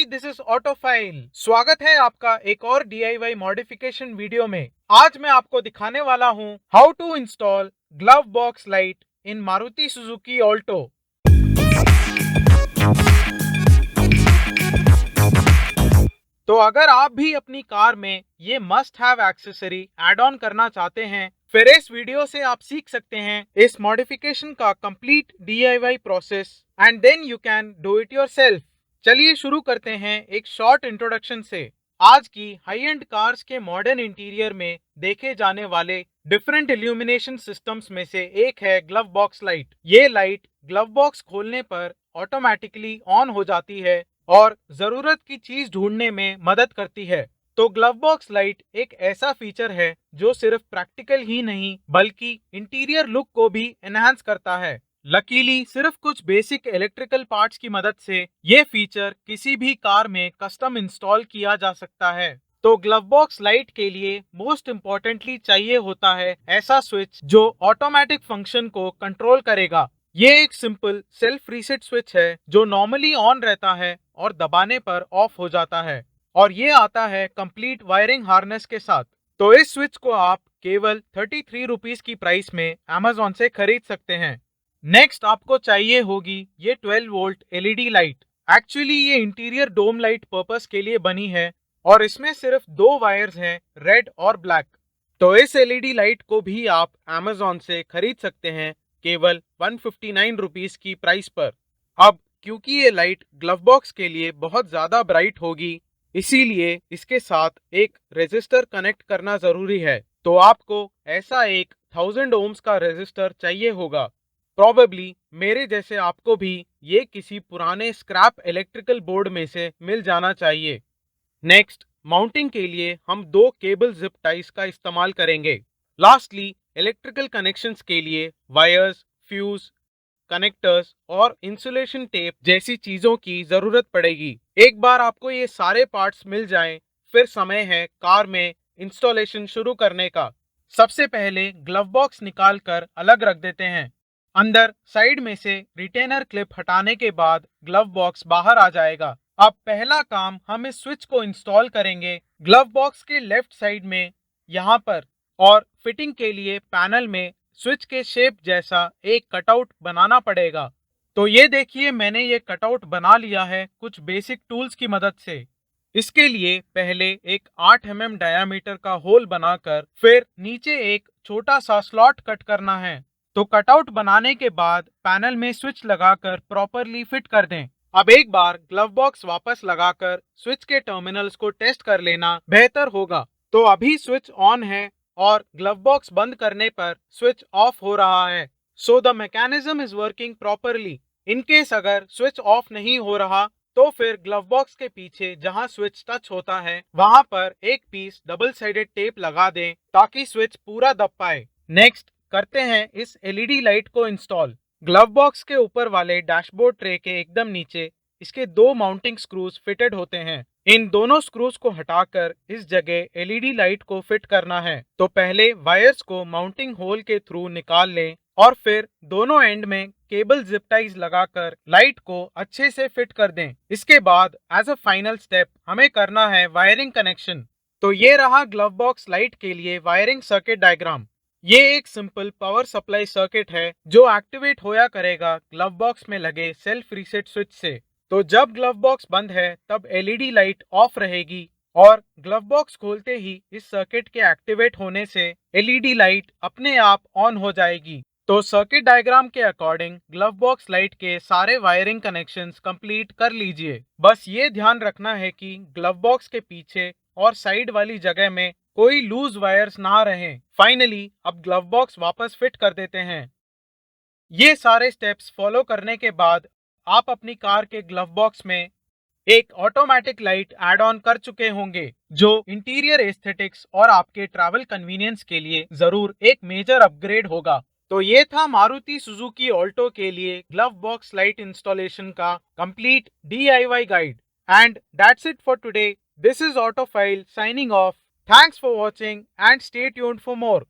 Hi, this is ऑटोफाइल। स्वागत है आपका एक और DIY मॉडिफिकेशन वीडियो में। आज मैं आपको दिखाने वाला हूं how to install glove box light in Maruti Suzuki Alto. तो अगर आप भी अपनी कार में ये must have accessory add on करना चाहते हैं, फिर इस वीडियो से आप सीख सकते हैं इस मॉडिफिकेशन का complete DIY process and then you can do it yourself. चलिए शुरू करते हैं एक शॉर्ट इंट्रोडक्शन से। आज की हाई एंड कार्स के मॉडर्न इंटीरियर में देखे जाने वाले डिफरेंट इल्यूमिनेशन सिस्टम्स में से एक है ग्लव बॉक्स लाइट। ये लाइट ग्लव बॉक्स खोलने पर ऑटोमेटिकली ऑन हो जाती है और जरूरत की चीज ढूंढने में मदद करती है। तो ग्लव बॉक्स लाइट एक ऐसा फीचर है जो सिर्फ प्रैक्टिकल ही नहीं बल्कि इंटीरियर लुक को भी एनहांस करता है। लकीली सिर्फ कुछ बेसिक इलेक्ट्रिकल पार्ट्स की मदद से ये फीचर किसी भी कार में कस्टम इंस्टॉल किया जा सकता है। तो ग्लव बॉक्स लाइट के लिए मोस्ट इम्पोर्टेंटली चाहिए होता है ऐसा स्विच जो ऑटोमेटिक फंक्शन को कंट्रोल करेगा। ये एक सिंपल सेल्फ रीसेट स्विच है जो नॉर्मली ऑन रहता है और दबाने पर ऑफ हो जाता है, और ये आता है कंप्लीट वायरिंग हार्नेस के साथ। तो इस स्विच को आप केवल 33 रुपीस की प्राइस में Amazon से खरीद सकते हैं। नेक्स्ट आपको चाहिए होगी ये 12 वोल्ट LED लाइट। एक्चुअली ये इंटीरियर डोम लाइट पर्पस के लिए बनी है और इसमें सिर्फ दो वायर्स हैं, रेड और ब्लैक। तो इस LED लाइट को भी आप Amazon से खरीद सकते हैं केवल 159 रुपीस की प्राइस पर। अब क्योंकि ये लाइट ग्लव बॉक्स के लिए बहुत ज्यादा ब्राइट होगी, इसीलिए इसके साथ एक रेजिस्टर कनेक्ट करना जरूरी है। तो आपको ऐसा एक 1000 ओम्स का रेजिस्टर चाहिए होगा। प्रोबेबली मेरे जैसे आपको भी ये किसी पुराने स्क्रैप इलेक्ट्रिकल बोर्ड में से मिल जाना चाहिए। नेक्स्ट, माउंटिंग के लिए हम दो केबल जिप टाइज का इस्तेमाल करेंगे। लास्टली, इलेक्ट्रिकल कनेक्शंस के लिए वायर्स, फ्यूज, कनेक्टर्स और इंसुलेशन टेप जैसी चीजों की जरूरत पड़ेगी। एक बार आपको ये सारे पार्ट्स मिल जाएं, फिर समय है कार में इंस्टॉलेशन शुरू करने का। सबसे पहले ग्लव बॉक्स निकाल कर अलग रख देते हैं। अंदर साइड में से रिटेनर क्लिप हटाने के बाद ग्लव बॉक्स बाहर आ जाएगा। अब पहला काम हम इस स्विच को इंस्टॉल करेंगे ग्लव बॉक्स के लेफ्ट साइड में, यहाँ पर। और फिटिंग के लिए पैनल में स्विच के शेप जैसा एक कटआउट बनाना पड़ेगा। तो ये देखिए, मैंने ये कटआउट बना लिया है कुछ बेसिक टूल्स की मदद से। इसके लिए पहले एक 8 mm डायामीटर का होल बनाकर फिर नीचे एक छोटा सा स्लॉट कट करना है। तो कटआउट बनाने के बाद पैनल में स्विच लगाकर प्रॉपरली फिट कर दें। अब एक बार ग्लव बॉक्स वापस लगाकर स्विच के टर्मिनल्स को टेस्ट कर लेना बेहतर होगा। तो अभी स्विच ऑन है और ग्लव बॉक्स बंद करने पर स्विच ऑफ हो रहा है। So the mechanism is working properly. In case अगर स्विच ऑफ नहीं हो रहा तो फिर ग्लव बॉक्स के पीछे जहां स्विच टच होता है वहां पर एक पीस डबल साइडेड टेप लगा दें ताकि स्विच पूरा दब पाए। नेक्स्ट करते हैं इस LED लाइट को इंस्टॉल। ग्लव बॉक्स के ऊपर वाले डैशबोर्ड ट्रे के एकदम नीचे इसके दो माउंटिंग स्क्रूज फिटेड होते हैं। इन दोनों स्क्रूज को हटाकर इस जगह LED लाइट को फिट करना है। तो पहले वायर्स को माउंटिंग होल के थ्रू निकाल लें और फिर दोनों एंड में केबल जिप टाइज लगाकर लाइट को अच्छे से फिट कर दें। इसके बाद एज अ फाइनल स्टेप हमें करना है वायरिंग कनेक्शन। तो ये रहा ग्लव बॉक्स लाइट के लिए वायरिंग सर्किट डायग्राम। ये एक सिंपल पावर सप्लाई सर्किट है जो एक्टिवेट होया करेगा ग्लव बॉक्स में लगे सेल्फ रीसेट स्विच से। तो जब ग्लव बॉक्स बंद है तब LED लाइट ऑफ रहेगी और ग्लव बॉक्स खोलते ही इस सर्किट के एक्टिवेट होने से LED लाइट अपने आप ऑन हो जाएगी। तो सर्किट डायग्राम के अकॉर्डिंग ग्लव बॉक्स लाइट के सारे वायरिंग कनेक्शंस कंप्लीट कर लीजिए। बस ये ध्यान रखना है कि ग्लव बॉक्स के पीछे और साइड वाली जगह में कोई लूज वायर्स ना रहें। फाइनली अब ग्लव बॉक्स वापस फिट कर देते हैं। ये सारे स्टेप्स फॉलो करने के बाद आप अपनी कार के ग्लव बॉक्स में एक ऑटोमेटिक लाइट ऐड ऑन कर चुके होंगे जो इंटीरियर एस्थेटिक्स और आपके ट्रैवल कन्वीनियंस के लिए जरूर एक मेजर अपग्रेड होगा। तो ये था मारुति सुजुकी ऑल्टो के लिए ग्लव बॉक्स लाइट इंस्टॉलेशन का complete DIY guide. And that's it for today. This is Autofile signing off. Thanks for watching and stay tuned for more.